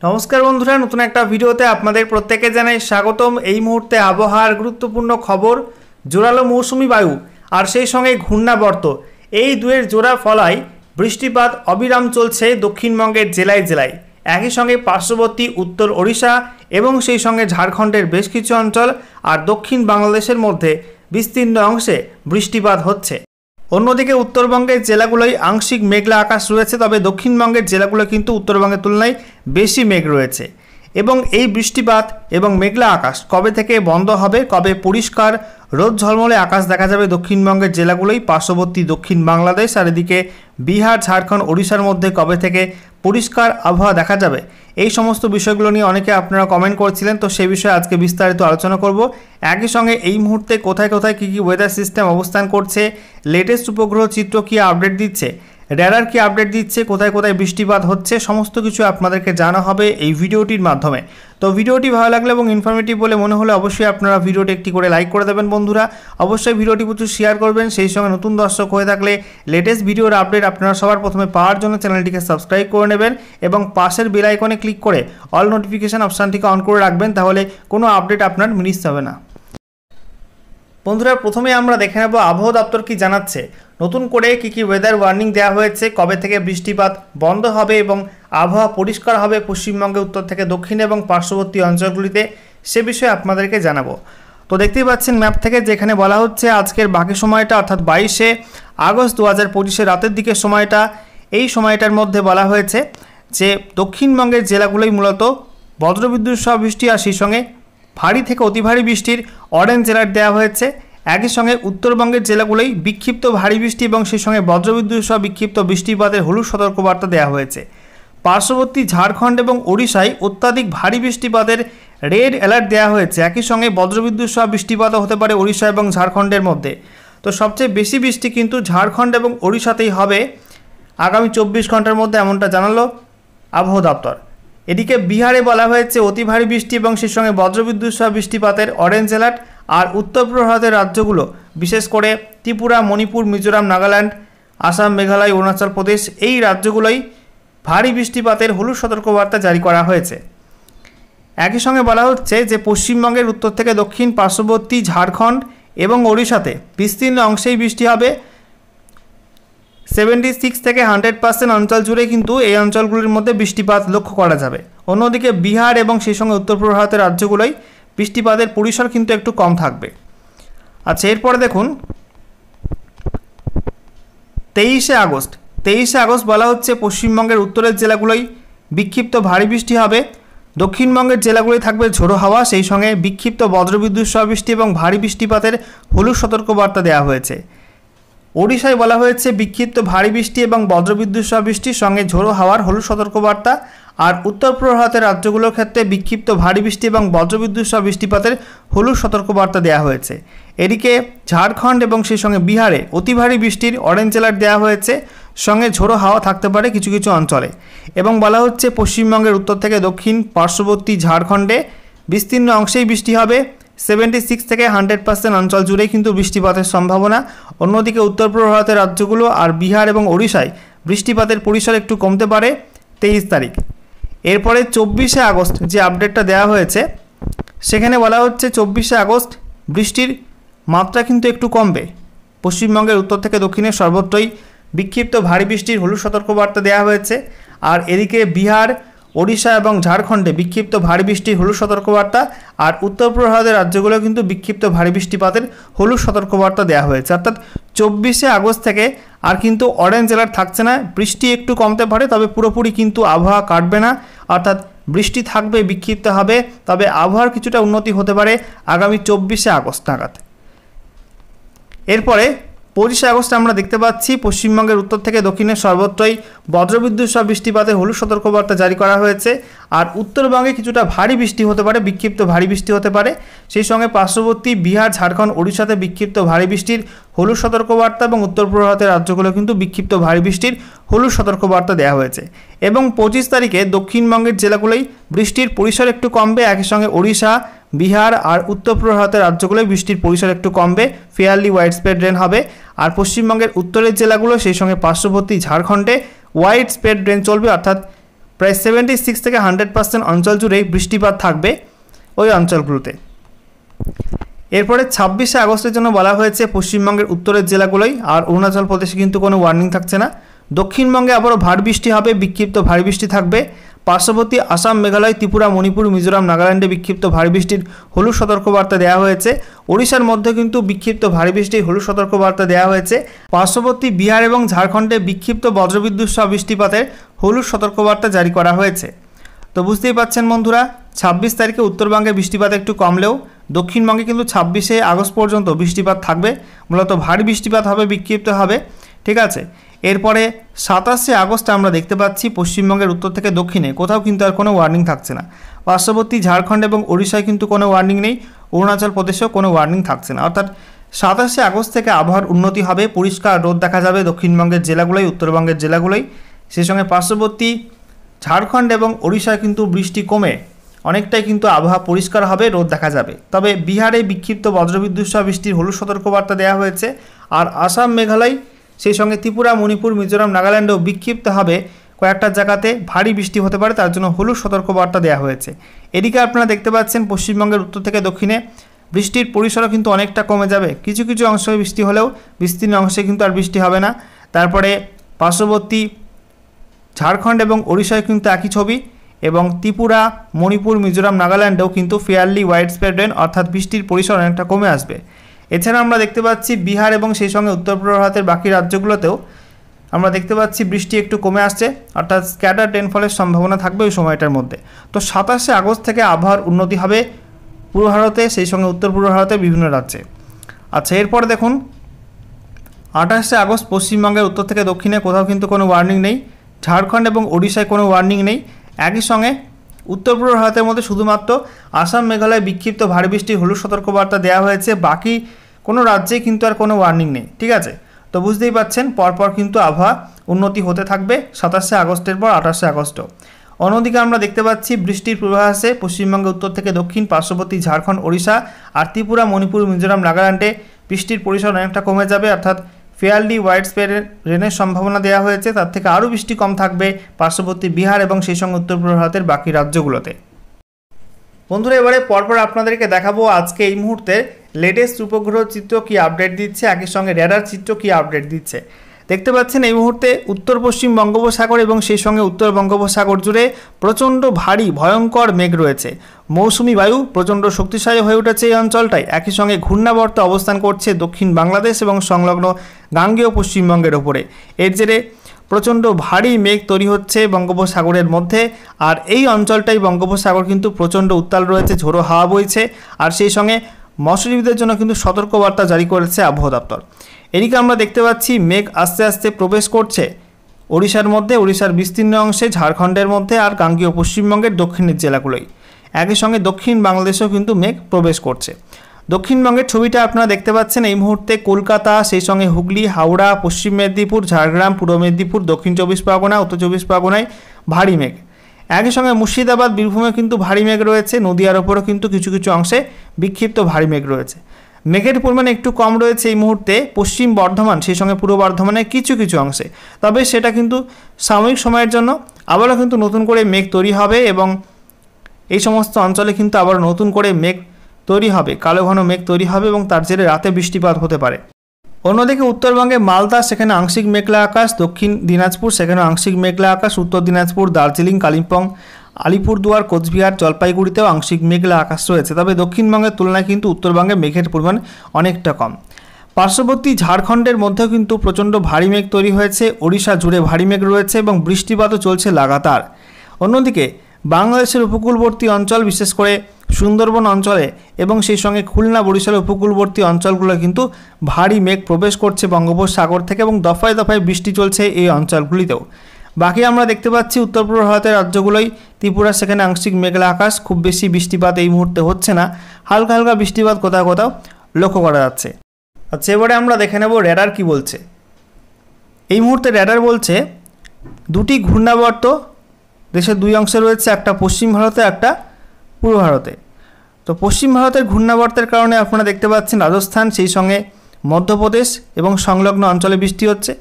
নমস্কার বন্ধুরা, নতুন একটা ভিডিওতে আপনাদের প্রত্যেককে জানাই স্বাগতম। এই মুহূর্তে আবহাওয়ার গুরুত্বপূর্ণ খবর, জোরালো মৌসুমি বায়ু আর সেই সঙ্গে ঘূর্ণাবর্ত, এই দুয়ের জোড়া ফলায় বৃষ্টিপাত অবিরাম চলছে দক্ষিণবঙ্গের জেলায় জেলায়। একই সঙ্গে পার্শ্ববর্তী উত্তর ওড়িশা এবং সেই সঙ্গে ঝাড়খণ্ডের বেশ কিছু অঞ্চল আর দক্ষিণ বাংলাদেশের মধ্যে বিস্তীর্ণ অংশে বৃষ্টিপাত হচ্ছে। অন্যদিকে উত্তরবঙ্গের জেলাগুলোই আংশিক মেঘলা আকাশ রয়েছে, তবে দক্ষিণবঙ্গের জেলাগুলো কিন্তু উত্তরবঙ্গের তুলনায় বেশি মেঘ রয়েছে। এবং এই বৃষ্টিপাত এবং মেঘলা আকাশ কবে থেকে বন্ধ হবে, কবে পরিষ্কার রোদ ঝলমলে আকাশ দেখা যাবে দক্ষিণবঙ্গের জেলাগুলোই, পার্শ্ববর্তী দক্ষিণ বাংলাদেশ আর এদিকে বিহার, ঝাড়খণ্ড, ওড়িশার মধ্যে কবে থেকে পরিষ্কার আবহাওয়া দেখা যাবে, এই সমস্ত বিষয়গুলো নিয়ে অনেকে আপনারা কমেন্ট করছিলেন। তো সেই বিষয়ে আজকে বিস্তারিত আলোচনা করব। একই সঙ্গে এই মুহূর্তে কোথায় কোথায় কী কী ওয়েদার সিস্টেম অবস্থান করছে, লেটেস্ট উপগ্রহ চিত্র কী আপডেট দিচ্ছে, র্যাডার কি আপডেট দিচ্ছে, কোথায় কোথায় বৃষ্টিপাত হচ্ছে, সমস্ত কিছু আপনাদেরকে জানা হবে এই ভিডিওটির মাধ্যমে। তো ভিডিওটি ভালো লাগলে এবং ইনফরমেটিভ বলে মনে হলে অবশ্যই আপনারা ভিডিওটি একটি করে লাইক করে দেবেন বন্ধুরা। অবশ্যই ভিডিওটি প্রচুর শেয়ার করবেন। সেই সঙ্গে নতুন দর্শক হয়ে থাকলে লেটেস্ট ভিডিওর আপডেট আপনারা সবার প্রথমে পাওয়ার জন্য চ্যানেলটিকে সাবস্ক্রাইব করে নেবেন এবং পাশের বেল আইকনে ক্লিক করে অল নোটিফিকেশান অপশানটিকে অন করে রাখবেন, তাহলে কোনো আপডেট আপনার মিস হবে না। বন্ধুরা, প্রথমে আমরা দেখে নেব আবহাওয়া দপ্তর কি জানাচ্ছে, নতুন করে কী কী ওয়েদার ওয়ার্নিং দেওয়া হয়েছে, কবে থেকে বৃষ্টিপাত বন্ধ হবে এবং আবহাওয়া পরিষ্কার হবে পশ্চিমবঙ্গে উত্তর থেকে দক্ষিণ এবং পার্শ্ববর্তী অঞ্চলগুলিতে, সে বিষয়ে আপনাদেরকে জানাবো। তো দেখতেই পাচ্ছেন ম্যাপ থেকে, যেখানে বলা হচ্ছে আজকের বাকি সময়টা অর্থাৎ 22শে আগস্ট 2025 রাতের দিকের সময়টা, এই সময়টার মধ্যে বলা হয়েছে যে দক্ষিণবঙ্গের জেলাগুলোই মূলত বজ্রবিদ্যুৎ সহ বৃষ্টি আর সেই সঙ্গে ভারী থেকে অতি ভারী বৃষ্টির অরেঞ্জ অ্যালার্ট দেওয়া হয়েছে। একই সঙ্গে উত্তরবঙ্গের জেলাগুলোই বিক্ষিপ্ত ভারী বৃষ্টি এবং সেই সঙ্গে বজ্রবিদ্যুৎ সহ বিক্ষিপ্ত বৃষ্টিপাতের হলুদ সতর্কবার্তা দেওয়া হয়েছে। পার্শ্ববর্তী ঝাড়খণ্ড এবং ওড়িশায় অত্যাধিক ভারী বৃষ্টিপাতের রেড অ্যালার্ট দেওয়া হয়েছে। একই সঙ্গে বজ্রবিদ্যুৎ সহ বৃষ্টিপাতও হতে পারে ওড়িশা এবং ঝাড়খণ্ডের মধ্যে। তো সবচেয়ে বেশি বৃষ্টি কিন্তু ঝাড়খণ্ড এবং ওড়িশাতেই হবে আগামী 24 ঘন্টার মধ্যে, এমনটা জানালো আবহাওয়া দপ্তর। এদিকে বিহারে বলা হয়েছে অতি ভারী বৃষ্টি এবং সেই সঙ্গে বজ্রবিদ্যুৎ সহ বৃষ্টিপাতের অরেঞ্জ অ্যালার্ট। আর উত্তর পূর্ব ভারতের রাজ্যগুলো বিশেষ করে ত্রিপুরা, মণিপুর, মিজোরাম, নাগাল্যান্ড, আসাম, মেঘালয়, অরুণাচল প্রদেশ, এই রাজ্যগুলোই ভারী বৃষ্টিপাতের হলুদ সতর্কবার্তা জারি করা হয়েছে। একই সঙ্গে বলা হচ্ছে যে পশ্চিমবঙ্গের উত্তর থেকে দক্ষিণ, পার্শ্ববর্তী ঝাড়খণ্ড এবং ওড়িশাতে বিস্তীর্ণ অংশেই বৃষ্টি হবে। 76 থেকে 100% অঞ্চল জুড়ে কিন্তু এই অঞ্চলগুলির মধ্যে বৃষ্টিপাত লক্ষ্য করা যাবে। অন্যদিকে বিহার এবং সেই সঙ্গে উত্তর পূর্ব ভারতের রাজ্যগুলোই বৃষ্টিপাতের পরিসর কিন্তু একটু কম থাকবে। আচ্ছা, এরপরে দেখুন 23শে আগস্ট বলা হচ্ছে পশ্চিমবঙ্গের উত্তরের জেলাগুলোই বিক্ষিপ্ত ভারী বৃষ্টি হবে। দক্ষিণবঙ্গের জেলাগুলি থাকবে ঝোড়ো হাওয়া, সেই সঙ্গে বিক্ষিপ্ত বজ্রবিদ্যুৎ সহ বৃষ্টি এবং ভারী বৃষ্টিপাতের হলুদ সতর্কবার্তা দেওয়া হয়েছে। ওড়িশায় বলা হয়েছে বিক্ষিপ্ত ভারী বৃষ্টি এবং বজ্রবিদ্যুৎ সহ বৃষ্টির সঙ্গে ঝোড়ো হাওয়ার হলুদ সতর্কবার্তা। আর উত্তর পূর্ব ভারতের রাজ্যগুলোর ক্ষেত্রে বিক্ষিপ্ত ভারী বৃষ্টি এবং বজ্রবিদ্যুৎ সহ বৃষ্টিপাতের হলুদ সতর্কবার্তা দেওয়া হয়েছে। এদিকে ঝাড়খণ্ড এবং সেই সঙ্গে বিহারে অতি ভারী বৃষ্টির অরেঞ্জ অ্যালার্ট দেওয়া হয়েছে, সঙ্গে ঝোড়ো হাওয়া থাকতে পারে কিছু কিছু অঞ্চলে। এবং বলা হচ্ছে পশ্চিমবঙ্গের উত্তর থেকে দক্ষিণ, পার্শ্ববর্তী ঝাড়খণ্ডে বিস্তীর্ণ অংশেই বৃষ্টি হবে। 76 থেকে 100% অঞ্চল জুড়েই কিন্তু বৃষ্টিপাতের সম্ভাবনা। অন্যদিকে উত্তর পূর্ব ভারতের রাজ্যগুলো আর বিহার এবং ওড়িশায় বৃষ্টিপাতের পরিসর একটু কমতে পারে 23 তারিখ। এরপরে 24শে আগস্ট যে আপডেটটা দেওয়া হয়েছে, সেখানে বলা হচ্ছে 24শে আগস্ট বৃষ্টির মাত্রা কিন্তু একটু কমবে। পশ্চিমবঙ্গের উত্তর থেকে দক্ষিণের সর্বত্রই বিক্ষিপ্ত ভারী বৃষ্টির হলুদ সতর্কবার্তা দেওয়া হয়েছে। আর এদিকে বিহার, ওড়িশা এবং ঝাড়খণ্ডে বিক্ষিপ্ত ভারী বৃষ্টির হলুদ সতর্কবার্তা, আর উত্তর পূর্ব ভারতের রাজ্যগুলো কিন্তু বিক্ষিপ্ত ভারী বৃষ্টিপাতের হলুদ সতর্কবার্তা দেওয়া হয়েছে। অর্থাৎ 24শে আগস্ট থেকে আর কিন্তু অরেঞ্জ অ্যালার্ট থাকছে না। বৃষ্টি একটু কমতে পারে, তবে পুরোপুরি কিন্তু আবহাওয়া কাটবে না, অর্থাৎ বৃষ্টি থাকবে, বিক্ষিপ্ত হবে, তবে আবহাওয়ার কিছুটা উন্নতি হতে পারে আগামী 24শে আগস্ট নাগাদ। এরপরে 25শে আগস্ট আমরা দেখতে পাচ্ছি পশ্চিমবঙ্গের উত্তর থেকে দক্ষিণের সর্বত্রই বজ্রবিদ্যুৎ সহ বৃষ্টিপাতের হলুদ সতর্কবার্তা জারি করা হয়েছে। আর উত্তরবঙ্গে কিছুটা ভারী বৃষ্টি হতে পারে, বিক্ষিপ্ত ভারী বৃষ্টি হতে পারে। সেই সঙ্গে পার্শ্ববর্তী বিহার, ঝাড়খণ্ড, ওড়িশাতে বিক্ষিপ্ত ভারী বৃষ্টির হলুদ সতর্কবার্তা এবং উত্তর পূর্ব ভারতের রাজ্যগুলো কিন্তু বিক্ষিপ্ত ভারী বৃষ্টির হলুদ সতর্কবার্তা দেওয়া হয়েছে। এবং 25 তারিখে দক্ষিণবঙ্গের জেলাগুলোই বৃষ্টির পরিসর একটু কমবে। একই সঙ্গে ওড়িশা, বিহার আর উত্তর পূর্ব ভারতের রাজ্যগুলোয় বৃষ্টির পরিসর একটু কমবে, ফেয়ারলি ওয়াইড স্প্রেড রেন হবে। আর পশ্চিমবঙ্গের উত্তরের জেলাগুলো সেই সঙ্গে পার্শ্ববর্তী ঝাড়খণ্ডে ওয়াইড স্প্রেড রেন চলবে, অর্থাৎ প্রায় 76 থেকে 100% অঞ্চল জুড়েই বৃষ্টিপাত থাকবে ওই অঞ্চলগুলোতে। এরপরে 26শে আগস্টের জন্য বলা হয়েছে পশ্চিমবঙ্গের উত্তরের জেলাগুলোই, আর অরুণাচল প্রদেশে কিন্তু কোনো ওয়ার্নিং থাকছে না। দক্ষিণবঙ্গে আবারও ভারী বৃষ্টি হবে, বিক্ষিপ্ত ভারী বৃষ্টি থাকবে। পার্শ্ববর্তী আসাম, মেঘালয়, ত্রিপুরা, মণিপুর, মিজোরাম, নাগাল্যান্ডে বিক্ষিপ্ত ভারী বৃষ্টির হলুদ সতর্কবার্তা দেওয়া হয়েছে। ওড়িশার মধ্যে কিন্তু বিক্ষিপ্ত ভারী বৃষ্টির হলুদ সতর্কবার্তা দেওয়া হয়েছে। পার্শ্ববর্তী বিহার এবং ঝাড়খণ্ডে বিক্ষিপ্ত বজ্রবিদ্যুৎ সহ বৃষ্টিপাতের হলুদ সতর্কবার্তা জারি করা হয়েছে। তো বুঝতেই পারছেন বন্ধুরা, 26 তারিখে উত্তরবঙ্গে বৃষ্টিপাত একটু কমলেও দক্ষিণবঙ্গে কিন্তু 26শে আগস্ট পর্যন্ত বৃষ্টিপাত থাকবে। মূলত ভারী বৃষ্টিপাত হবে, বিক্ষিপ্ত হবে, ঠিক আছে। এরপরে 27শে আগস্ট আমরা দেখতে পাচ্ছি পশ্চিমবঙ্গের উত্তর থেকে দক্ষিণে কোথাও কিন্তু আর কোনো ওয়ার্নিং থাকছে না। পার্শ্ববর্তী ঝাড়খণ্ড এবং ওড়িশায় কিন্তু কোনো ওয়ার্নিং নেই, অরুণাচল প্রদেশেও কোনো ওয়ার্নিং থাকছে না। অর্থাৎ 27শে আগস্ট থেকে আবহাওয়ার উন্নতি হবে, পরিষ্কার রোদ দেখা যাবে দক্ষিণবঙ্গের জেলাগুলোই, উত্তরবঙ্গের জেলাগুলোই। সেই সঙ্গে পার্শ্ববর্তী ঝাড়খণ্ড এবং ওড়িশায় কিন্তু বৃষ্টি কমে অনেকটাই কিন্তু আবহাওয়া পরিষ্কার হবে, রোদ দেখা যাবে। তবে বিহারে বিক্ষিপ্ত বজ্রবিদ্যুৎ সহ বৃষ্টির হলুদ সতর্কবার্তা দেওয়া হয়েছে। আর আসাম, মেঘালয়, সেই সঙ্গে ত্রিপুরা, মণিপুর, মিজোরাম, নাগাল্যান্ডেও বিক্ষিপ্ত হবে, কয়েকটা জায়গাতে ভারী বৃষ্টি হতে পারে, তার জন্য হলুদ সতর্কবার্তা দেওয়া হয়েছে। এদিকে আপনারা দেখতে পাচ্ছেন পশ্চিমবঙ্গের উত্তর থেকে দক্ষিণে বৃষ্টির পরিসরও কিন্তু অনেকটা কমে যাবে। কিছু কিছু অংশে বৃষ্টি হলেও বিস্তীর্ণ অংশে কিন্তু আর বৃষ্টি হবে না। তারপরে পার্শ্ববর্তী ঝাড়খণ্ড এবং ওড়িশায় কিন্তু একই ছবি, এবং ত্রিপুরা, মণিপুর, মিজোরাম, নাগাল্যান্ডেও কিন্তু ফেয়ারলি ওয়াইড স্প্রেড রেন, অর্থাৎ বৃষ্টির পরিসর অনেকটা কমে আসবে। এছাড়া আমরা দেখতে পাচ্ছি বিহার এবং সেই সঙ্গে উত্তর পূর্ব ভারতের বাকি রাজ্যগুলোতেও আমরা দেখতে পাচ্ছি বৃষ্টি একটু কমে আসছে, অর্থাৎ স্ক্যাটার রেনফলের সম্ভাবনা থাকবে ওই সময়টার মধ্যে। তো 27শে আগস্ট থেকে আবহাওয়ার উন্নতি হবে পূর্ব ভারতে, সেই সঙ্গে উত্তর পূর্ব ভারতের বিভিন্ন রাজ্যে। আচ্ছা, এরপরে দেখুন 28শে আগস্ট পশ্চিমবঙ্গের উত্তর থেকে দক্ষিণে কোথাও কিন্তু কোনো ওয়ার্নিং নেই, ঝাড়খণ্ড এবং ওড়িশায় কোনো ওয়ার্নিং নেই। একই সঙ্গে উত্তর পূর্ব ভারতের মধ্যে শুধুমাত্র আসাম, মেঘালয় বিক্ষিপ্ত ভারী বৃষ্টির হলুদ সতর্কবার্তা দেওয়া হয়েছে, বাকি কোনো রাজ্যে কিন্তু আর কোনো ওয়ার্নিং নেই, ঠিক আছে। তো বুঝতেই পাচ্ছেন পরপর কিন্তু আবহাওয়া উন্নতি হতে থাকবে 27শে আগস্টের পর 28শে আগস্টও। অন্যদিকে আমরা দেখতে পাচ্ছি বৃষ্টির পূর্বাভাসে পশ্চিমবঙ্গের উত্তর থেকে দক্ষিণ, পার্শ্ববর্তী ঝাড়খণ্ড, ওড়িশা আর ত্রিপুরা, মণিপুর, মিজোরাম, নাগাল্যান্ডে বৃষ্টির পরিসর অনেকটা কমে যাবে, অর্থাৎ ফেয়ারলি ওয়াইড স্প্রেড রেনের সম্ভাবনা দেওয়া হয়েছে। তার থেকে আরও বৃষ্টি কম থাকবে পার্শ্ববর্তী বিহার এবং সেই সঙ্গে উত্তর পূর্ব ভারতের বাকি রাজ্যগুলোতে। বন্ধুরা, এবারে পরপর আপনাদেরকে দেখাবো আজকে এই মুহূর্তে লেটেস্ট উপগ্রহ চিত্র কী আপডেট দিচ্ছে, একই সঙ্গে রেডার চিত্র কী আপডেট দিচ্ছে। দেখতে পাচ্ছেন এই মুহূর্তে উত্তর পশ্চিম বঙ্গোপসাগর এবং সেই সঙ্গে উত্তর বঙ্গোপসাগর জুড়ে প্রচণ্ড ভারী ভয়ঙ্কর মেঘ রয়েছে। মৌসুমি বায়ু প্রচণ্ড শক্তিশালী হয়ে উঠেছে এই অঞ্চলটায়। একই সঙ্গে ঘূর্ণাবর্ত অবস্থান করছে দক্ষিণ বাংলাদেশ এবং সংলগ্ন গাঙ্গেয় পশ্চিমবঙ্গের ওপরে। এর জেরে প্রচণ্ড ভারী মেঘ তৈরি হচ্ছে বঙ্গোপসাগরের মধ্যে, আর এই অঞ্চলটাই বঙ্গোপসাগর কিন্তু প্রচণ্ড উত্তাল রয়েছে, ঝোড়ো হাওয়া বইছে, আর সেই সঙ্গে মৎস্যজীবীদের জন্য কিন্তু সতর্কবার্তা জারি করেছে আবহাওয়া দপ্তর। এদিকে আমরা দেখতে পাচ্ছি মেঘ আস্তে আস্তে প্রবেশ করছে ওড়িশার মধ্যে, ওড়িশার বিস্তীর্ণ অংশে, ঝাড়খণ্ডের মধ্যে আর গাঙ্গেয় পশ্চিমবঙ্গের দক্ষিণের জেলাগুলোই। একই সঙ্গে দক্ষিণ বাংলাদেশেও কিন্তু মেঘ প্রবেশ করছে। দক্ষিণবঙ্গের ছবিটা আপনারা দেখতে পাচ্ছেন এই মুহূর্তে কলকাতা, সেই সঙ্গে হুগলি, হাওড়া, পশ্চিম মেদিনীপুর, ঝাড়গ্রাম, পূর্ব মেদিনীপুর, দক্ষিণ 24 পরগনা, উত্তর 24 পরগনায় ভারী মেঘ। একই সঙ্গে মুর্শিদাবাদ, বীরভূমে কিন্তু ভারী মেঘ রয়েছে, নদিয়ার ওপরও কিন্তু কিছু কিছু অংশে বিক্ষিপ্ত ভারী মেঘ রয়েছে। মেঘের পরিমাণ একটু কম রয়েছে এই মুহূর্তে পশ্চিম বর্ধমান, সেই সঙ্গে পূর্ব বর্ধমানের কিছু কিছু অংশে, তবে সেটা কিন্তু সাময়িক সময়ের জন্য। আবারও কিন্তু নতুন করে মেঘ তৈরি হবে এবং এই সমস্ত অঞ্চলে কিন্তু আবার নতুন করে মেঘ তৈরি হবে, কালো ঘন মেঘ তৈরি হবে এবং তার জেরে রাতে বৃষ্টিপাত হতে পারে। অন্যদিকে উত্তরবঙ্গে মালদা, সেখানে আংশিক মেঘলা আকাশ, দক্ষিণ দিনাজপুর সেখানে আংশিক মেঘলা আকাশ, উত্তর দিনাজপুর, দার্জিলিং, কালিম্পং, আলিপুরদুয়ার, কোচবিহার, জলপাইগুড়িতেও আংশিক মেঘলা আকাশ রয়েছে। তবে দক্ষিণবঙ্গের তুলনায় কিন্তু উত্তরবঙ্গে মেঘের পরিমাণ অনেকটা কম। পার্শ্ববর্তী ঝাড়খণ্ডের মধ্যেও কিন্তু প্রচণ্ড ভারী মেঘ তৈরি হয়েছে, ওড়িশা জুড়ে ভারী মেঘ রয়েছে এবং বৃষ্টিপাতও চলছে লাগাতার। অন্যদিকে বাংলাদেশের উপকূলবর্তী অঞ্চল, বিশেষ করে সুন্দরবন অঞ্চলে এবং সেই সঙ্গে খুলনা, বরিশালের উপকূলবর্তী অঞ্চলগুলো কিন্তু ভারী মেঘ প্রবেশ করছে বঙ্গোপসাগর থেকে এবং দফায় দফায় বৃষ্টি চলছে এই অঞ্চলগুলিতেও। বাকি আমরা দেখতে পাচ্ছি উত্তর পূর্ব ভারতের রাজ্যগুলোই, ত্রিপুরা সেখানে আংশিক মেঘলা আকাশ, খুব বেশি বৃষ্টিপাত এই মুহূর্তে হচ্ছে না, হালকা হালকা বৃষ্টিপাত কোথাও কোথাও লক্ষ্য করা যাচ্ছে। আচ্ছা, এবারে আমরা দেখে নেব রেডার কি বলছে। এই মুহূর্তে রেডার বলছে দুটি ঘূর্ণাবর্ত দেশের দুই অংশে রয়েছে, একটা পশ্চিম ভারতে, একটা পূর্ব ভারতে। তো পশ্চিম ভারতের ঘূর্ণাবর্তের কারণে আপনারা দেখতে পাচ্ছেন রাজস্থান, সেই সঙ্গে মধ্যপ্রদেশ এবং সংলগ্ন অঞ্চলে বৃষ্টি হচ্ছে।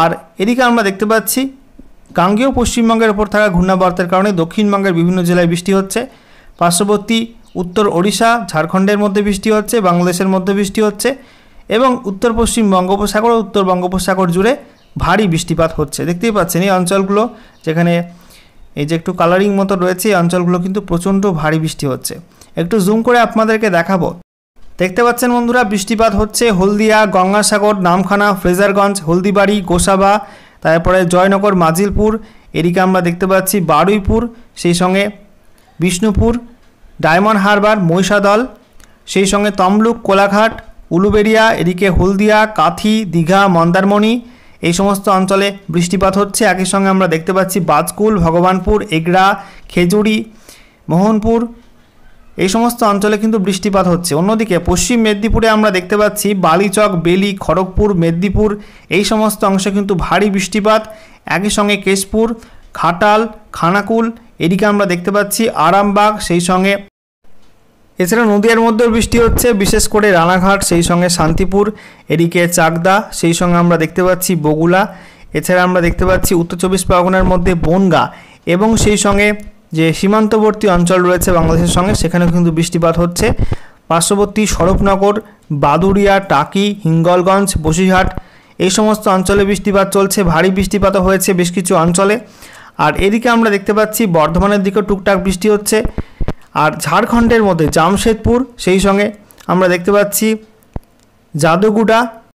আর এদিকে আমরা দেখতে পাচ্ছি গাঙ্গেয় পশ্চিমবঙ্গের ওপর থাকা ঘূর্ণাবর্তের কারণে দক্ষিণবঙ্গের বিভিন্ন জেলায় বৃষ্টি হচ্ছে। পার্শ্ববর্তী উত্তর ওড়িশা, ঝাড়খণ্ডের মধ্যে বৃষ্টি হচ্ছে, বাংলাদেশের মধ্যে বৃষ্টি হচ্ছে এবং উত্তর পশ্চিম বঙ্গোপসাগর ও উত্তর বঙ্গোপসাগর জুড়ে ভারী বৃষ্টিপাত হচ্ছে। দেখতেই পাচ্ছেন এই অঞ্চলগুলো, যেখানে এই যে একটু কালারিং মতো রয়েছে, এই অঞ্চলগুলো কিন্তু প্রচণ্ড ভারী বৃষ্টি হচ্ছে। একটু জুম করে আপনাদেরকে দেখাবো। দেখতে পাচ্ছেন বন্ধুরা, বৃষ্টিপাত হচ্ছে হলদিয়া, গঙ্গাসাগর, নামখানা, ফ্রেজারগঞ্জ, হলদিবাড়ি, গোসাবা, তারপরে জয়নগর, মাজিলপুর, এদিকে আমরা দেখতে পাচ্ছি বারুইপুর, সেই সঙ্গে বিষ্ণুপুর, ডায়মন্ড হারবার, মহিষাদল, সেই সঙ্গে তমলুক, কোলাঘাট, উলুবেড়িয়া, এদিকে হলদিয়া, কাথি, দীঘা, মন্দারমণি, এই সমস্ত অঞ্চলে বৃষ্টিপাত হচ্ছে। একই সঙ্গে আমরা দেখতে পাচ্ছি বাজকুল, ভগবানপুর, এগড়া, খেজুরি, মোহনপুর, এই সমস্ত অঞ্চলে কিন্তু বৃষ্টিপাত হচ্ছে। অন্যদিকে পশ্চিম মেদিনীপুরে আমরা দেখতে পাচ্ছি বালিচক, বেলি, খড়গপুর, মেদিনীপুর, এই সমস্ত অংশে কিন্তু ভারী বৃষ্টিপাত। একই সঙ্গে কেশপুর, ঘাটাল, খানাকুল, এদিকে আমরা দেখতে পাচ্ছি আরামবাগ, সেই সঙ্গে এছাড়া নদীয়ার মধ্যেও বৃষ্টি হচ্ছে, বিশেষ করে রানাঘাট, সেই সঙ্গে শান্তিপুর, এদিকে চাকদা, সেই সঙ্গে আমরা দেখতে পাচ্ছি বগুলা, এছাড়া আমরা দেখতে পাচ্ছি উত্তর চব্বিশ পরগনার মধ্যে বনগা এবং সেই সঙ্গে যে সীমান্তবর্তী অঞ্চল রয়েছে বাংলাদেশের সঙ্গে, সেখানেও কিন্তু বৃষ্টিপাত হচ্ছে। পার্শ্ববর্তী স্বরূপনগর, বাদুড়িয়া, টাকি, হিঙ্গলগঞ্জ, বসিরহাট, এই সমস্ত অঞ্চলে বৃষ্টিপাত চলছে। ভারী বৃষ্টিপাতও হয়েছে বেশ কিছু অঞ্চলে। আর এদিকে আমরা দেখতে পাচ্ছি বর্ধমানের দিকেও টুকটাক বৃষ্টি হচ্ছে। আর ঝাড়খণ্ডের মধ্যে জামশেদপুর, সেই সঙ্গে আমরা দেখতে পাচ্ছি জাদুগুড়া,